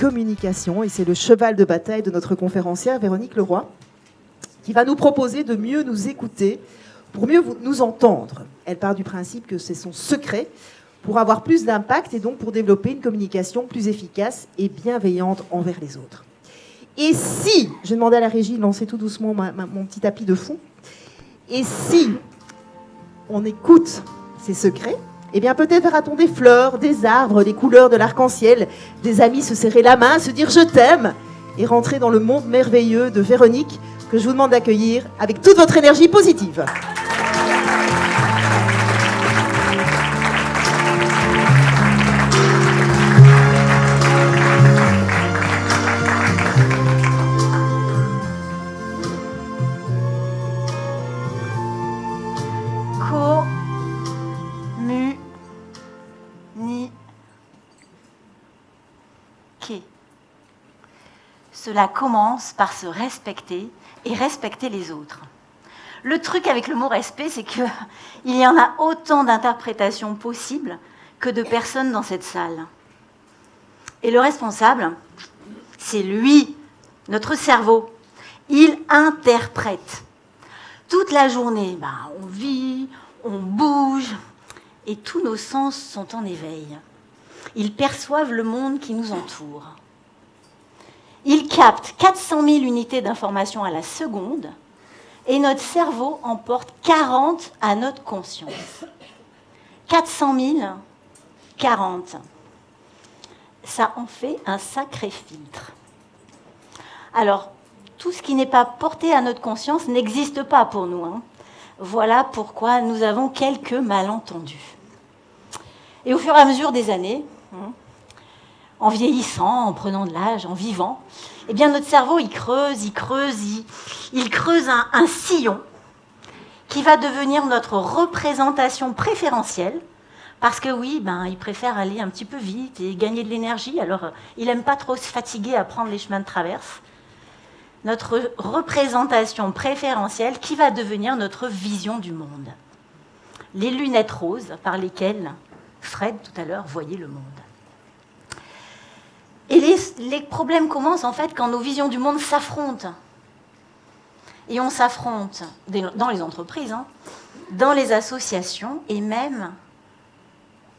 communication et c'est le cheval de bataille de notre conférencière Véronique Leroy qui va nous proposer de mieux nous écouter pour mieux nous entendre. Elle part du principe que c'est son secret pour avoir plus d'impact et donc pour développer une communication plus efficace et bienveillante envers les autres. Et si, je demandais à la régie de lancer tout doucement mon petit tapis de fond, et si on écoute ces secrets, eh bien peut-être verra-t-on des fleurs, des arbres, des couleurs de l'arc-en-ciel, des amis se serrer la main, se dire « je t'aime » et rentrer dans le monde merveilleux de Véronique que je vous demande d'accueillir avec toute votre énergie positive. Cela commence par se respecter et respecter les autres. Le truc avec le mot respect, c'est qu'il y en a autant d'interprétations possibles que de personnes dans cette salle. Et le responsable, c'est lui, notre cerveau. Il interprète. Toute la journée, on vit, on bouge, et tous nos sens sont en éveil. Ils perçoivent le monde qui nous entoure. Il capte 400 000 unités d'information à la seconde et notre cerveau en porte 40 à notre conscience. 400 000, 40. Ça en fait un sacré filtre. Alors, tout ce qui n'est pas porté à notre conscience n'existe pas pour nous. Voilà pourquoi nous avons quelques malentendus. Et au fur et à mesure des années, en vieillissant, en prenant de l'âge, en vivant, eh bien notre cerveau, il creuse un sillon qui va devenir notre représentation préférentielle, parce que oui, il préfère aller un petit peu vite et gagner de l'énergie, alors il n'aime pas trop se fatiguer à prendre les chemins de traverse. Notre représentation préférentielle qui va devenir notre vision du monde. Les lunettes roses par lesquelles Fred, tout à l'heure, voyait le monde. Et les problèmes commencent en fait quand nos visions du monde s'affrontent. Et on s'affronte dans les entreprises, dans les associations et même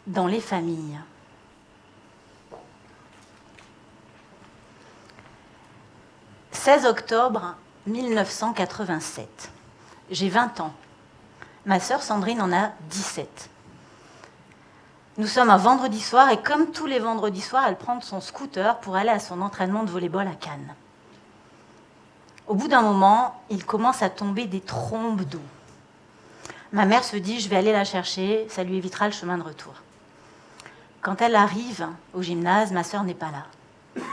dans les familles. « 16 octobre 1987. J'ai 20 ans. Ma sœur Sandrine en a 17. Nous sommes un vendredi soir et comme tous les vendredis soirs, elle prend son scooter pour aller à son entraînement de volley-ball à Cannes. Au bout d'un moment, il commence à tomber des trombes d'eau. Ma mère se dit, je vais aller la chercher, ça lui évitera le chemin de retour. Quand elle arrive au gymnase, ma sœur n'est pas là.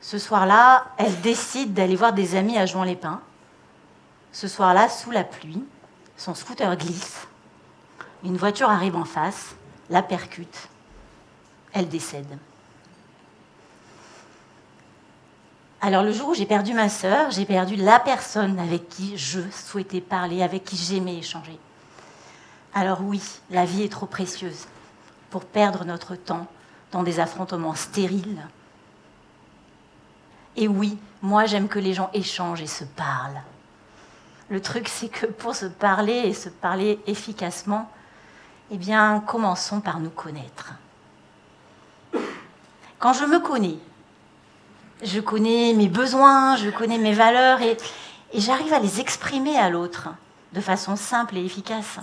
Ce soir-là, elle décide d'aller voir des amis à Jouan-les-Pins. Ce soir-là, sous la pluie, son scooter glisse. Une voiture arrive en face, la percute, elle décède. Alors le jour où j'ai perdu ma sœur, j'ai perdu la personne avec qui je souhaitais parler, avec qui j'aimais échanger. Alors oui, la vie est trop précieuse pour perdre notre temps dans des affrontements stériles. Et oui, moi j'aime que les gens échangent et se parlent. Le truc c'est que pour se parler et se parler efficacement, eh bien, commençons par nous connaître. Quand je me connais, je connais mes besoins, je connais mes valeurs et j'arrive à les exprimer à l'autre de façon simple et efficace.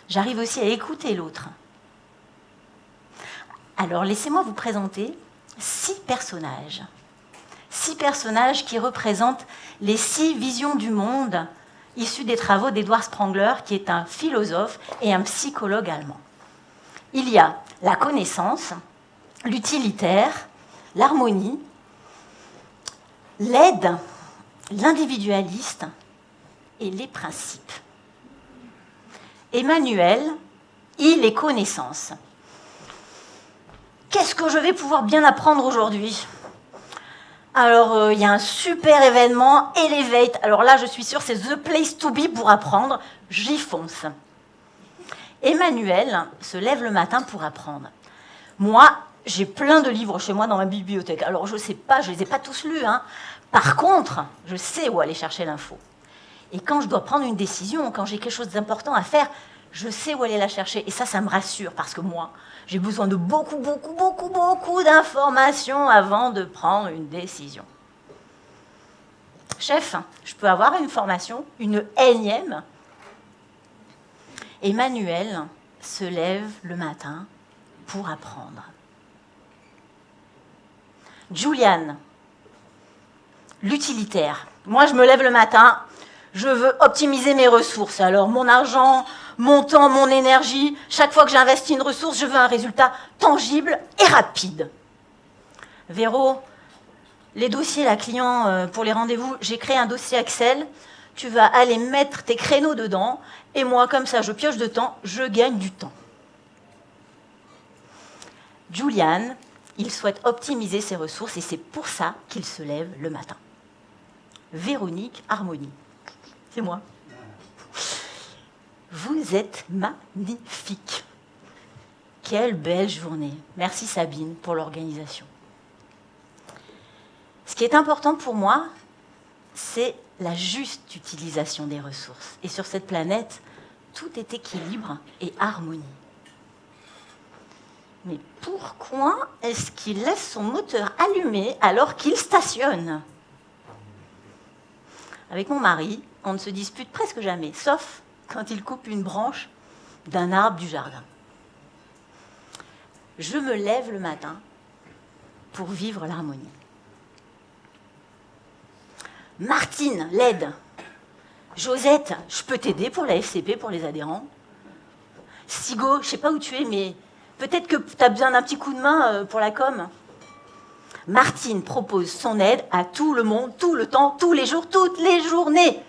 J'arrive aussi à écouter l'autre. Alors, laissez-moi vous présenter 6 personnages. 6 personnages qui représentent les 6 visions du monde issu des travaux d'Edward Spengler, qui est un philosophe et un psychologue allemand. Il y a la connaissance, l'utilitaire, l'harmonie, l'aide, l'individualiste et les principes. Emmanuel, il est connaissance. Qu'est-ce que je vais pouvoir bien apprendre aujourd'hui ? Alors, il y a un super événement, Elevate. Alors là, je suis sûre, c'est the place to be pour apprendre. J'y fonce. Emmanuel se lève le matin pour apprendre. Moi, j'ai plein de livres chez moi dans ma bibliothèque. Alors, je ne sais pas, je ne les ai pas tous lus. Hein. Par contre, je sais où aller chercher l'info. Et quand je dois prendre une décision, quand j'ai quelque chose d'important à faire, je sais où aller la chercher. Et ça me rassure, parce que moi, j'ai besoin de beaucoup d'informations avant de prendre une décision. Chef, je peux avoir une formation, une énième. Emmanuel se lève le matin pour apprendre. Juliane, l'utilitaire. Moi, je me lève le matin, je veux optimiser mes ressources. Alors, mon argent, mon temps, mon énergie, chaque fois que j'investis une ressource, je veux un résultat tangible et rapide. Véro, les dossiers, la client, pour les rendez-vous, j'ai créé un dossier Excel. Tu vas aller mettre tes créneaux dedans. Et moi, comme ça, je pioche de temps, je gagne du temps. Julian, il souhaite optimiser ses ressources et c'est pour ça qu'il se lève le matin. Véronique, harmonie. C'est moi. Vous êtes magnifique. Quelle belle journée. Merci Sabine pour l'organisation. Ce qui est important pour moi, c'est la juste utilisation des ressources. Et sur cette planète, tout est équilibre et harmonie. Mais pourquoi est-ce qu'il laisse son moteur allumé alors qu'il stationne ? Avec mon mari, on ne se dispute presque jamais, sauf quand il coupe une branche d'un arbre du jardin. Je me lève le matin pour vivre l'harmonie. Martine, l'aide. Josette, je peux t'aider pour la FCP, pour les adhérents. Sigo, je ne sais pas où tu es, mais peut-être que tu as besoin d'un petit coup de main pour la com. Martine propose son aide à tout le monde, tout le temps, tous les jours, toutes les journées.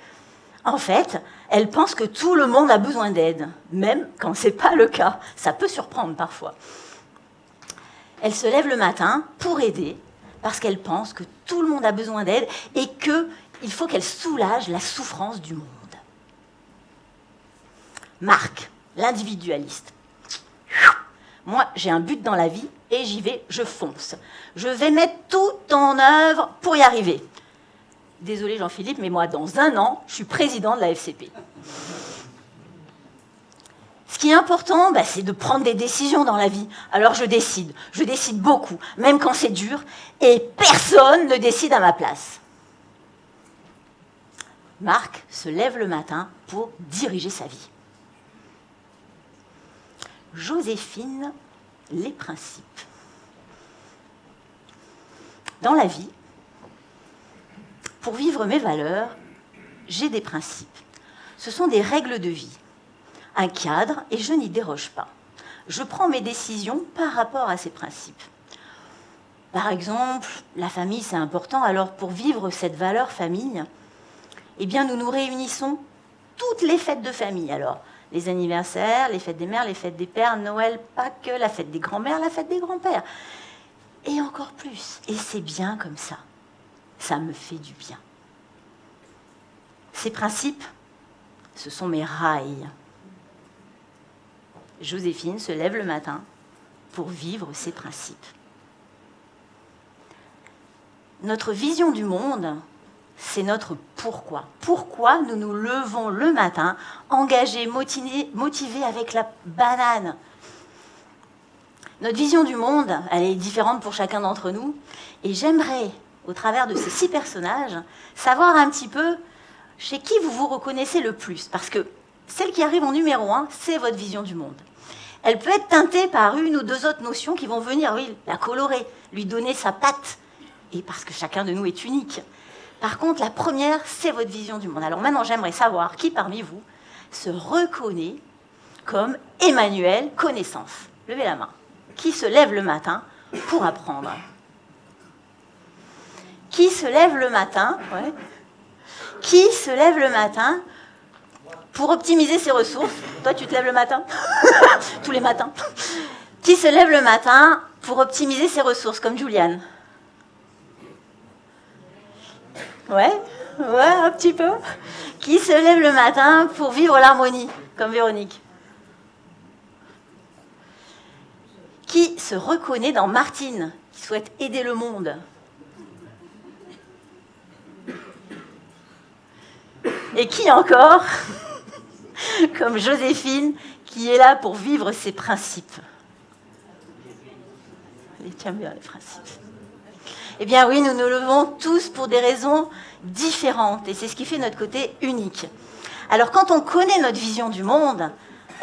En fait, elle pense que tout le monde a besoin d'aide, même quand ce n'est pas le cas. Ça peut surprendre parfois. Elle se lève le matin pour aider, parce qu'elle pense que tout le monde a besoin d'aide et qu'il faut qu'elle soulage la souffrance du monde. Marc, l'individualiste. Moi, j'ai un but dans la vie et j'y vais, je fonce. Je vais mettre tout en œuvre pour y arriver. Désolé Jean-Philippe, mais moi, dans 1 an, je suis président de la FCP. Ce qui est important, c'est de prendre des décisions dans la vie. Alors je décide beaucoup, même quand c'est dur, et personne ne décide à ma place. Marc se lève le matin pour diriger sa vie. Joséphine, les principes. Dans la vie, pour vivre mes valeurs, j'ai des principes. Ce sont des règles de vie, un cadre, et je n'y déroge pas. Je prends mes décisions par rapport à ces principes. Par exemple, la famille, c'est important. Alors, pour vivre cette valeur famille, nous nous réunissons toutes les fêtes de famille. Alors, les anniversaires, les fêtes des mères, les fêtes des pères, Noël, Pâques, la fête des grands-mères, la fête des grands-pères. Et encore plus. Et c'est bien comme ça. Ça me fait du bien. Ces principes, ce sont mes rails. Joséphine se lève le matin pour vivre ses principes. Notre vision du monde, c'est notre pourquoi. Pourquoi nous nous levons le matin, engagés, motivés avec la banane. Notre vision du monde, elle est différente pour chacun d'entre nous. Et j'aimerais, au travers de ces 6 personnages, savoir un petit peu chez qui vous vous reconnaissez le plus. Parce que celle qui arrive en numéro 1, c'est votre vision du monde. Elle peut être teintée par 1 ou 2 autres notions qui vont venir, la colorer, lui donner sa patte. Et parce que chacun de nous est unique. Par contre, la première, c'est votre vision du monde. Alors maintenant, j'aimerais savoir qui parmi vous se reconnaît comme Emmanuel Connaissance. Levez la main. Qui se lève le matin pour apprendre? Qui se lève le matin Qui se lève le matin pour optimiser ses ressources? Toi, tu te lèves le matin? Tous les matins. Qui se lève le matin pour optimiser ses ressources, comme Juliane? Ouais, un petit peu. Qui se lève le matin pour vivre l'harmonie, comme Véronique? Qui Qui se reconnaît dans Martine, qui souhaite aider le monde? Et qui encore, comme Joséphine, qui est là pour vivre ses principes? Les tiens bien, les principes. Eh bien oui, nous nous levons tous pour des raisons différentes, et c'est ce qui fait notre côté unique. Alors quand on connaît notre vision du monde,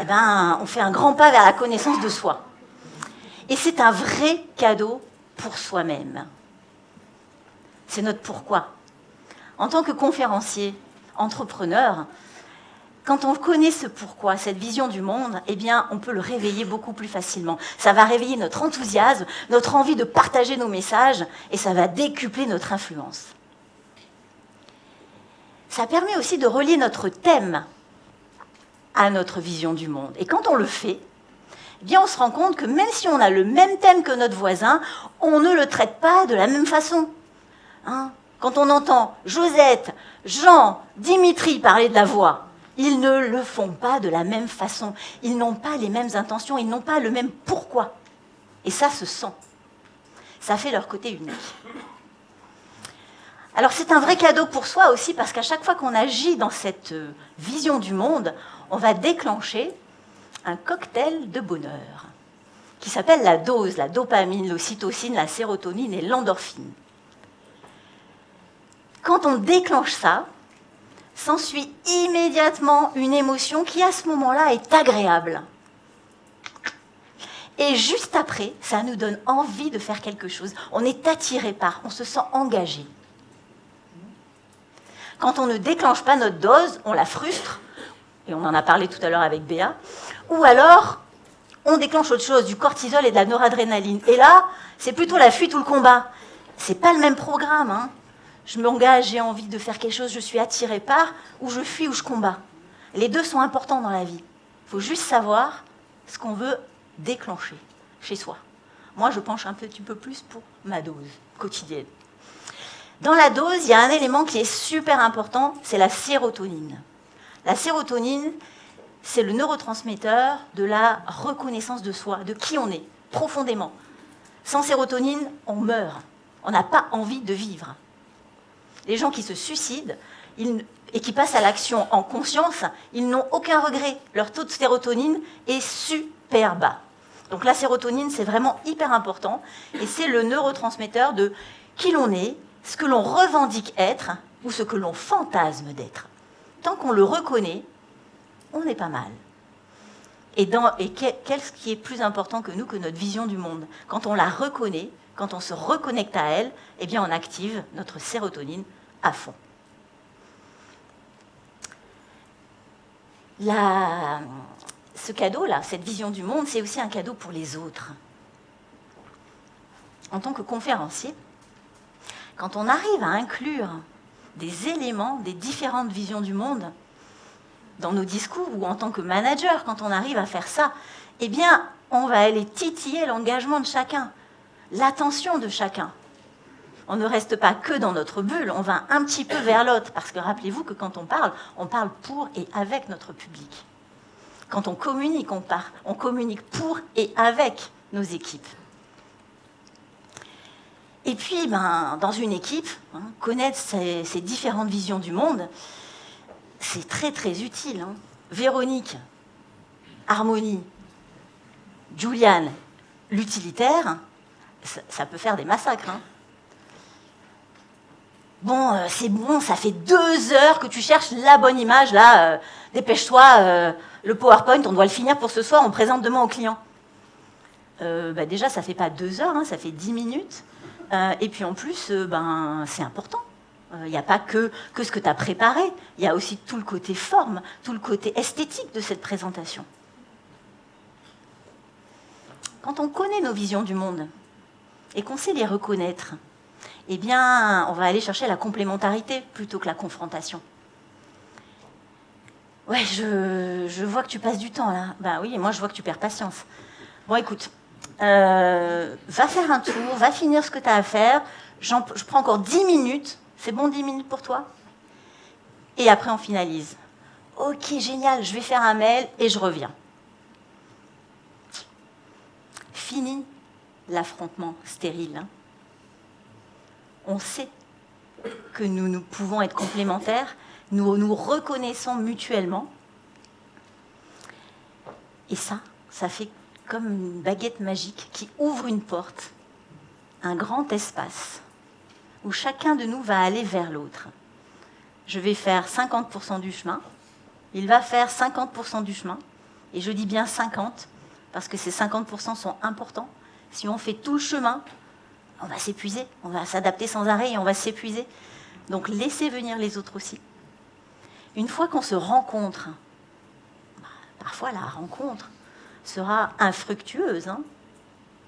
eh ben, on fait un grand pas vers la connaissance de soi. Et c'est un vrai cadeau pour soi-même. C'est notre pourquoi. En tant que conférencier, entrepreneur, quand on connaît ce pourquoi, cette vision du monde, eh bien, on peut le réveiller beaucoup plus facilement. Ça va réveiller notre enthousiasme, notre envie de partager nos messages, et ça va décupler notre influence. Ça permet aussi de relier notre thème à notre vision du monde. Et quand on le fait, eh bien, on se rend compte que même si on a le même thème que notre voisin, on ne le traite pas de la même façon. Quand on entend Josette, Jean, Dimitri parler de la voix, ils ne le font pas de la même façon. Ils n'ont pas les mêmes intentions, ils n'ont pas le même pourquoi. Et ça se sent. Ça fait leur côté unique. Alors c'est un vrai cadeau pour soi aussi, parce qu'à chaque fois qu'on agit dans cette vision du monde, on va déclencher un cocktail de bonheur qui s'appelle la dose, la dopamine, l'ocytocine, la sérotonine et l'endorphine. Quand on déclenche ça, s'ensuit immédiatement une émotion qui, à ce moment-là, est agréable. Et juste après, ça nous donne envie de faire quelque chose. On est attiré par, on se sent engagé. Quand on ne déclenche pas notre dose, on la frustre, et on en a parlé tout à l'heure avec Béa, ou alors on déclenche autre chose, du cortisol et de la noradrénaline. Et là, c'est plutôt la fuite ou le combat. C'est pas le même programme, Je m'engage, j'ai envie de faire quelque chose, je suis attirée par, ou je fuis ou je combats. Les deux sont importants dans la vie. Il faut juste savoir ce qu'on veut déclencher chez soi. Moi, je penche un petit peu plus pour ma dose quotidienne. Dans la dose, il y a un élément qui est super important, c'est la sérotonine. La sérotonine, c'est le neurotransmetteur de la reconnaissance de soi, de qui on est, profondément. Sans sérotonine, on meurt. On n'a pas envie de vivre. Les gens qui se suicident et qui passent à l'action en conscience, ils n'ont aucun regret. Leur taux de sérotonine est super bas. Donc la sérotonine, c'est vraiment hyper important. Et c'est le neurotransmetteur de qui l'on est, ce que l'on revendique être ou ce que l'on fantasme d'être. Tant qu'on le reconnaît, on est pas mal. Qu'est-ce qui est plus important que nous, que notre vision du monde? Quand on la reconnaît, quand on se reconnecte à elle, eh bien on active notre sérotonine à fond. Ce cadeau-là, cette vision du monde, c'est aussi un cadeau pour les autres. En tant que conférencier, quand on arrive à inclure des éléments des différentes visions du monde dans nos discours, ou en tant que manager, quand on arrive à faire ça, eh bien, on va aller titiller l'engagement de chacun, l'attention de chacun. On ne reste pas que dans notre bulle, on va un petit peu vers l'autre, parce que rappelez-vous que quand on parle pour et avec notre public. Quand on communique pour et avec nos équipes. Et puis, dans une équipe, connaître ces différentes visions du monde, c'est très très utile. Véronique, Harmonie, Juliane, l'utilitaire, ça peut faire des massacres. Bon, c'est bon, ça fait 2 heures que tu cherches la bonne image, là, dépêche-toi, le PowerPoint, on doit le finir pour ce soir, on présente demain au client. Déjà, ça fait pas 2 heures, ça fait 10 minutes. Et puis en plus, c'est important. Il n'y a pas que ce que tu as préparé, il y a aussi tout le côté forme, tout le côté esthétique de cette présentation. Quand on connaît nos visions du monde et qu'on sait les reconnaître, eh bien, on va aller chercher la complémentarité plutôt que la confrontation. Ouais, je vois que tu passes du temps là. Ben oui, et moi je vois que tu perds patience. Bon, écoute, va faire un tour, va finir ce que tu as à faire. Je prends encore 10 minutes. C'est bon, 10 minutes pour toi? Et après, on finalise. Ok, génial, je vais faire un mail et je reviens. fini l'affrontement stérile. Hein. On sait que nous pouvons être complémentaires, nous nous reconnaissons mutuellement. Et ça fait comme une baguette magique qui ouvre une porte, un grand espace, où chacun de nous va aller vers l'autre. Je vais faire 50% du chemin, il va faire 50% du chemin, et je dis bien 50, parce que ces 50% sont importants. Si on fait tout le chemin, on va s'épuiser, on va s'adapter sans arrêt et on va s'épuiser. Donc laissez venir les autres aussi. Une fois qu'on se rencontre, parfois la rencontre sera infructueuse. Hein.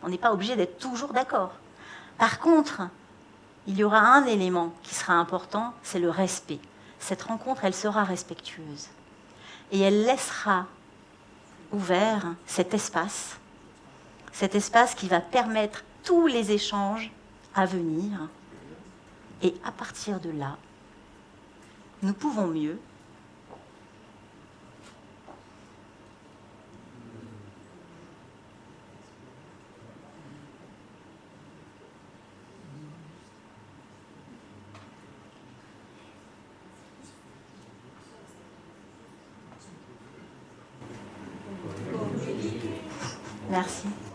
On n'est pas obligé d'être toujours d'accord. Par contre, il y aura un élément qui sera important, c'est le respect. Cette rencontre, elle sera respectueuse. Et elle laissera ouvert cet espace qui va permettre tous les échanges à venir. Et à partir de là, nous pouvons mieux Merci.